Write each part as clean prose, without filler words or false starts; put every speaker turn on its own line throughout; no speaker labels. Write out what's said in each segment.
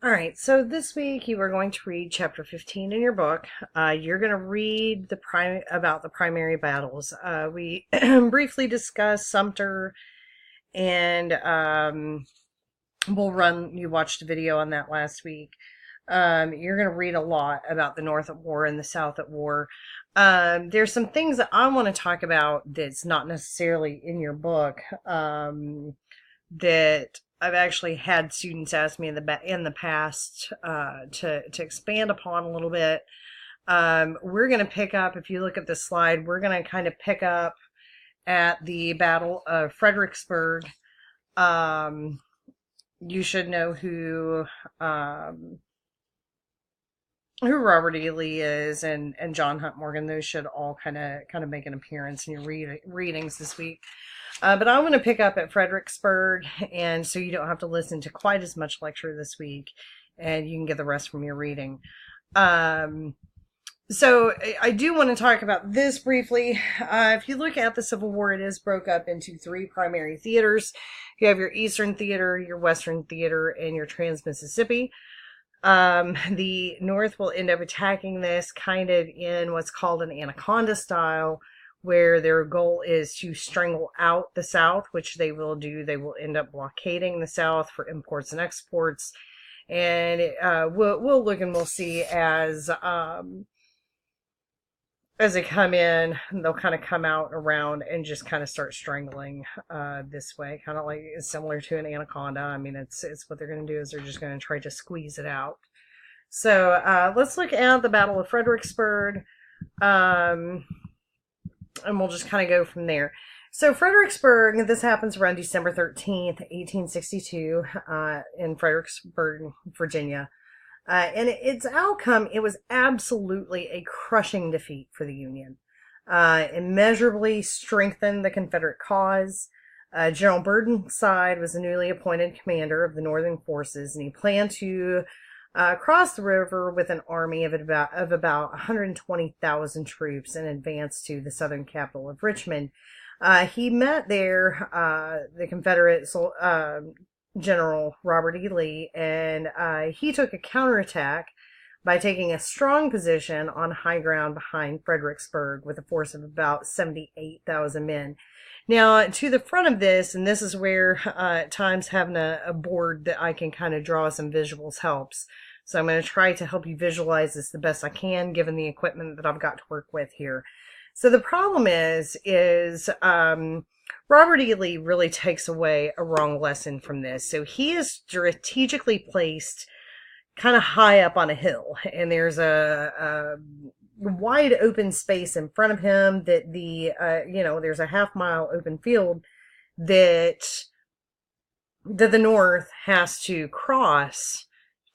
All right, so this week you are going to read chapter 15 in your book. You're going to read about the primary battles. We briefly discussed Sumter, and you watched a video on that last week. You're going to read a lot about the North at war and the South at war. There's some things that I want to talk about that's not necessarily in your book, that I've actually had students ask me in the past, to expand upon a little bit. We're going to pick up, if you look at this slide, we're going to kind of pick up at the Battle of Fredericksburg. You should know who Robert E. Lee is, and John Hunt Morgan. Those should all kind of make an appearance in your readings this week. But I want to pick up at Fredericksburg, and so you don't have to listen to quite as much lecture this week, and you can get the rest from your reading. So I do want to talk about this briefly. If you look at the Civil War, it is broke up into three primary theaters. You have your Eastern Theater, your Western Theater, and your Trans-Mississippi. The North will end up attacking this kind of in what's called an anaconda style, where their goal is to strangle out the South, which they will do. They will end up blockading the South for imports and exports. And we'll look and we'll see as they come in, they'll kind of come out around and just kind of start strangling this way, kind of like similar to an anaconda. I mean, it's what they're going to do is they're just going to try to squeeze it out. So let's look at the Battle of Fredericksburg, and we'll just kind of go from there. So Fredericksburg, this happens around December 13th, 1862, in Fredericksburg, Virginia. And its outcome, it was absolutely a crushing defeat for the Union. Immeasurably strengthened the Confederate cause. General Burnside was the newly appointed commander of the Northern forces, and he planned to cross the river with an army of about 120,000 troops and advance to the southern capital of Richmond. He met there the Confederate General Robert E. Lee, and he took a counterattack by taking a strong position on high ground behind Fredericksburg with a force of about 78,000 men. Now, to the front of this, and this is where at times having a board that I can kind of draw some visuals helps. So I'm going to try to help you visualize this the best I can, given the equipment that I've got to work with here. So the problem is Robert E. Lee really takes away a wrong lesson from this. So he is strategically placed kind of high up on a hill, and there's a wide open space in front of him that there's a half-mile open field that the North has to cross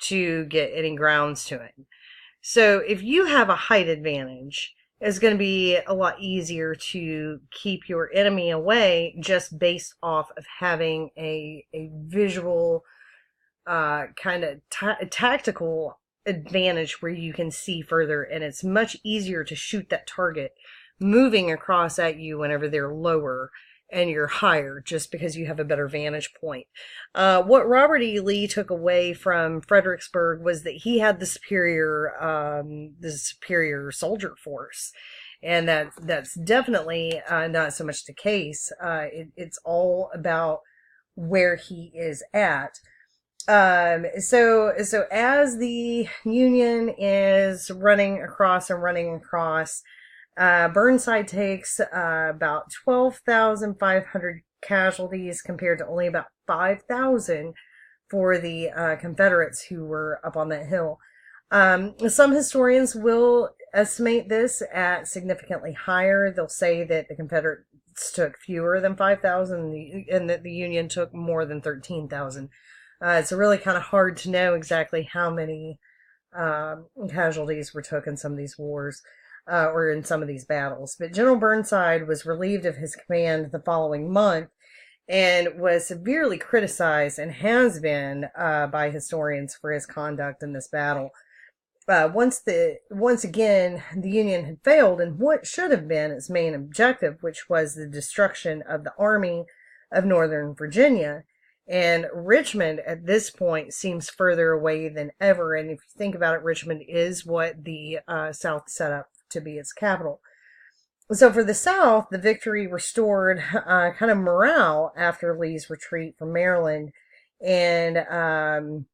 to get any grounds to it. So if you have a height advantage, it's going to be a lot easier to keep your enemy away just based off of having a visual kind of tactical advantage where you can see further, and it's much easier to shoot that target moving across at you whenever they're lower and you're higher, just because you have a better vantage point. What Robert E. Lee took away from Fredericksburg was that he had the superior soldier force, and that's definitely not so much the case. It's all about where he is at. So as the Union is running across, Burnside takes about 12,500 casualties compared to only about 5,000 for the Confederates who were up on that hill. Some historians will estimate this at significantly higher. They'll say that the Confederates took fewer than 5,000 and that the Union took more than 13,000. It's really kind of hard to know exactly how many casualties were took in some of these wars, or in some of these battles. But General Burnside was relieved of his command the following month and was severely criticized, and has been, by historians for his conduct in this battle. Once again, the Union had failed in what should have been its main objective, which was the destruction of the Army of Northern Virginia. And Richmond at this point seems further away than ever. And if you think about it, Richmond is what the South set up to be its capital. So for the South, the victory restored kind of morale after Lee's retreat from Maryland. And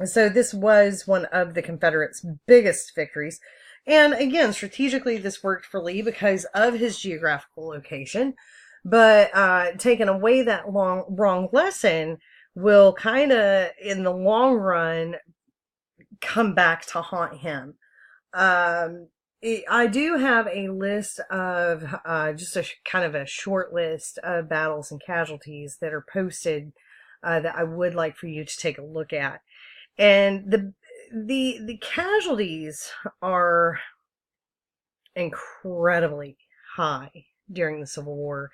so this was one of the Confederates' biggest victories. And again, strategically, this worked for Lee because of his geographical location. But taking away that wrong lesson will kind of, in the long run, come back to haunt him. I do have a list of just a kind of a short list of battles and casualties that are posted that I would like for you to take a look at. And the casualties are incredibly high during the Civil War,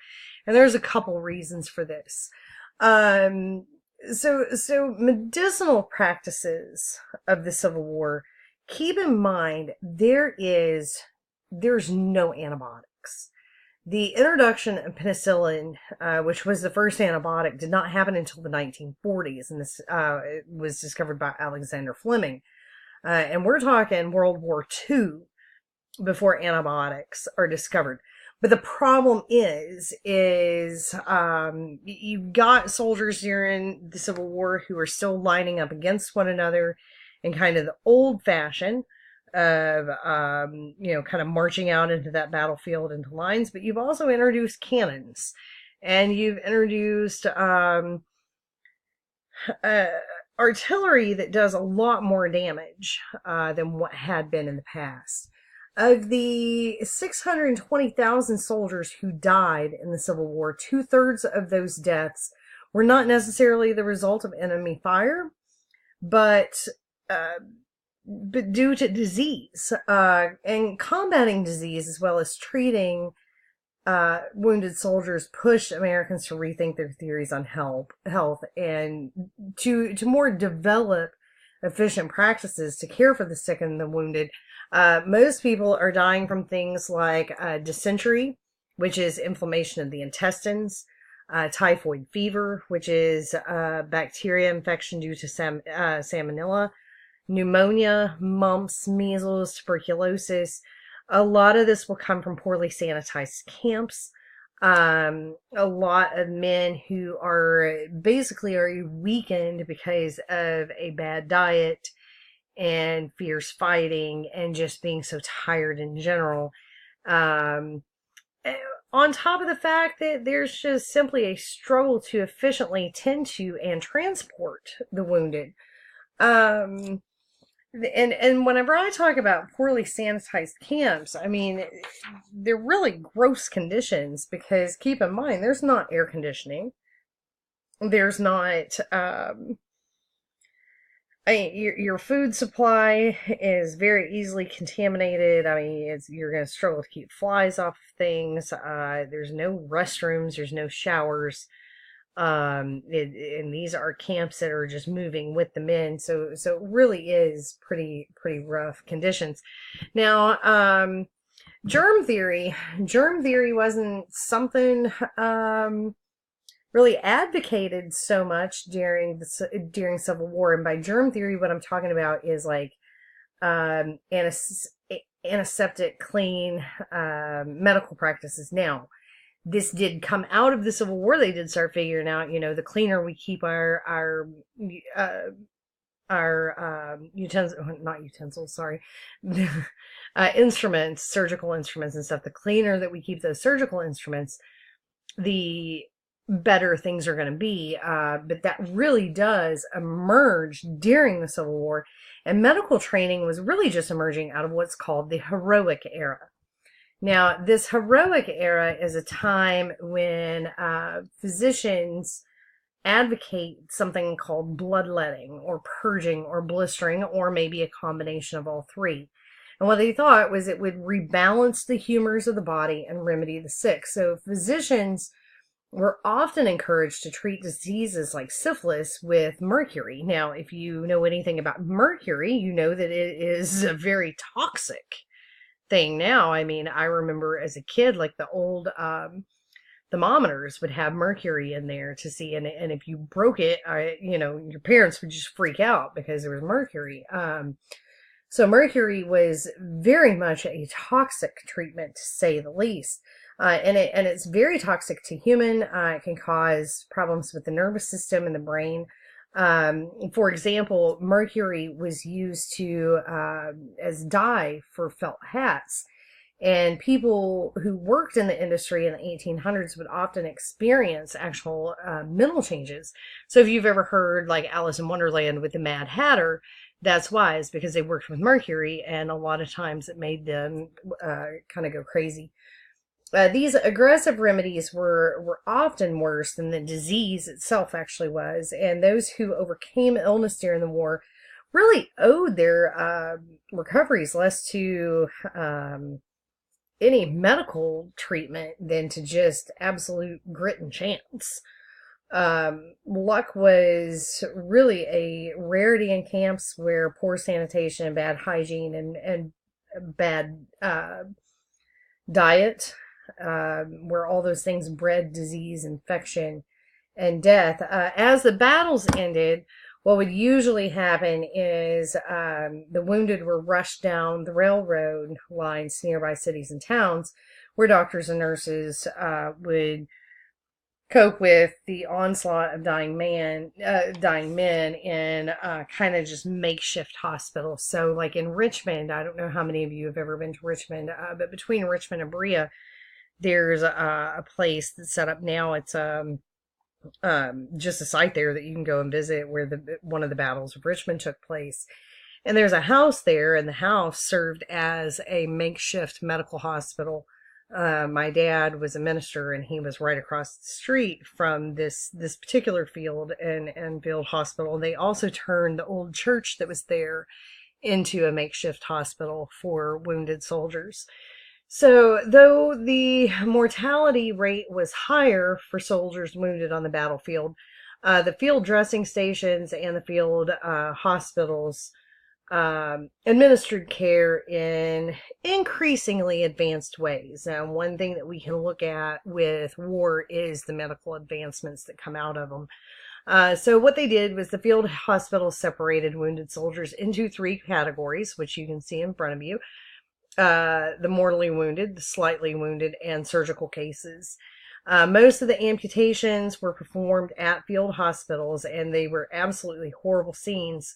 and there's a couple reasons for this. So medicinal practices of the Civil War. Keep in mind there's no antibiotics. The introduction of penicillin, which was the first antibiotic, did not happen until the 1940s, and this was discovered by Alexander Fleming. And we're talking World War II before antibiotics are discovered. But the problem is you've got soldiers during the Civil War who are still lining up against one another in kind of the old fashion of, kind of marching out into that battlefield into lines. But you've also introduced cannons, and you've introduced artillery that does a lot more damage than what had been in the past. Of the 620,000 soldiers who died in the Civil War, 2/3 of those deaths were not necessarily the result of enemy fire, but due to disease, and combating disease as well as treating wounded soldiers pushed Americans to rethink their theories on health and to more develop efficient practices to care for the sick and the wounded. Most people are dying from things like dysentery, which is inflammation of the intestines, typhoid fever, which is bacteria infection due to salmonella, pneumonia, mumps, measles, tuberculosis. A lot of this will come from poorly sanitized camps. A lot of men who are weakened because of a bad diet and fierce fighting and just being so tired in general. On top of the fact that there's just simply a struggle to efficiently tend to and transport the wounded. And whenever I talk about poorly sanitized camps, I mean, they're really gross conditions because keep in mind, there's not air conditioning. There's not, your food supply is very easily contaminated. I mean, you're going to struggle to keep flies off of things. There's no restrooms. There's no showers. And these are camps that are just moving with the men. So it really is pretty rough conditions. Now, germ theory wasn't something, really advocated so much during Civil War. And by germ theory, what I'm talking about is like antiseptic, clean medical practices. Now, this did come out of the Civil War. They did start figuring out, the cleaner we keep our instruments, surgical instruments and stuff. The cleaner that we keep those surgical instruments, the better things are going to be. But that really does emerge during the Civil War, and medical training was really just emerging out of what's called the heroic era. Now, this heroic era is a time when physicians advocate something called bloodletting or purging or blistering, or maybe a combination of all three. And what they thought was it would rebalance the humors of the body and remedy the sick. So physicians were often encouraged to treat diseases like syphilis with mercury. Now, if you know anything about mercury, you know that it is a very toxic thing now. I mean, I remember as a kid, like the old thermometers would have mercury in there to see, and if you broke it, your parents would just freak out because there was mercury. So mercury was very much a toxic treatment, to say the least. And it's very toxic to human. It can cause problems with the nervous system and the brain. For example, mercury was used to as dye for felt hats. And people who worked in the industry in the 1800s would often experience actual mental changes. So if you've ever heard like Alice in Wonderland with the Mad Hatter, that's why, is because they worked with mercury, and a lot of times it made them kind of go crazy. These aggressive remedies were often worse than the disease itself actually was, and those who overcame illness during the war really owed their recoveries less to any medical treatment than to just absolute grit and chance. Luck was really a rarity in camps where poor sanitation, bad hygiene, and bad diet, where all those things bred disease, infection, and death. As the battles ended, what would usually happen is the wounded were rushed down the railroad lines to nearby cities and towns, where doctors and nurses would cope with the onslaught of dying men in kind of just makeshift hospitals. So like in Richmond, I don't know how many of you have ever been to Richmond, but between Richmond and Berea, there's a place that's set up now. It's just a site there that you can go and visit where one of the battles of Richmond took place. And there's a house there, and the house served as a makeshift medical hospital. My dad was a minister, and he was right across the street from this particular field and field hospital. They also turned the old church that was there into a makeshift hospital for wounded soldiers. So though the mortality rate was higher for soldiers wounded on the battlefield, the field dressing stations and the field hospitals administered care in increasingly advanced ways. One thing that we can look at with war is the medical advancements that come out of them. So what they did was the field hospitals separated wounded soldiers into 3 categories, which you can see in front of you. The mortally wounded, the slightly wounded, and surgical cases. Most of the amputations were performed at field hospitals, and they were absolutely horrible scenes.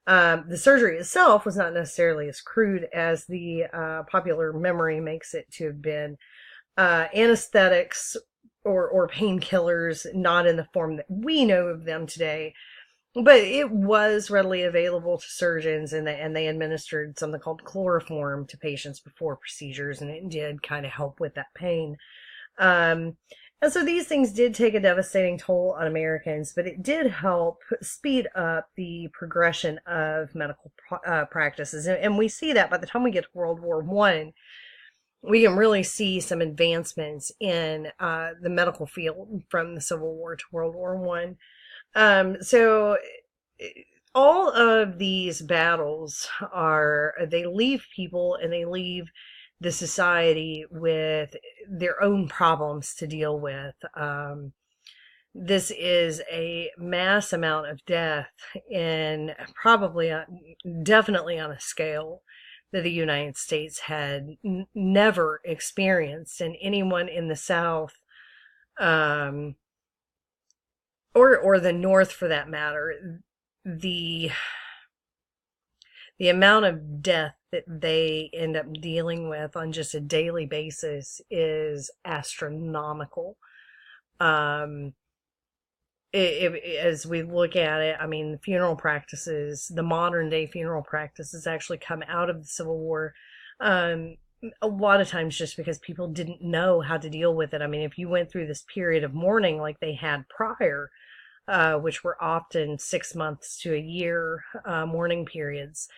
The surgery itself was not necessarily as crude as the popular memory makes it to have been. Anesthetics or painkillers, not in the form that we know of them today, but it was readily available to surgeons, and they administered something called chloroform to patients before procedures, and it did kind of help with that pain. And so these things did take a devastating toll on Americans, but it did help speed up the progression of medical practices. And we see that by the time we get to World War I, we can really see some advancements in the medical field from the Civil War to World War I. So all of these battles they leave people, and they leave the society with their own problems to deal with. This is a mass amount of death, and definitely on a scale that the United States had never experienced, and anyone in the South, or the North for that matter, the amount of death that they end up dealing with on just a daily basis is astronomical. As we look at it, I mean, the funeral practices, the modern day funeral practices actually come out of the Civil War. A lot of times just because people didn't know how to deal with it. I mean, if you went through this period of mourning like they had prior, which were often 6 months to a year mourning periods,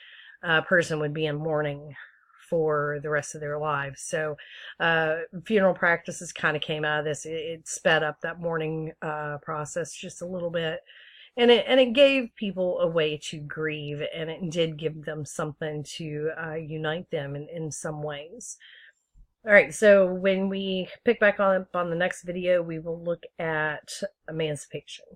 a person would be in mourning for the rest of their lives. So funeral practices kind of came out of this. It sped up that mourning process just a little bit. And it gave people a way to grieve, and it did give them something to unite them in some ways. All right, so when we pick back up on the next video, we will look at emancipation.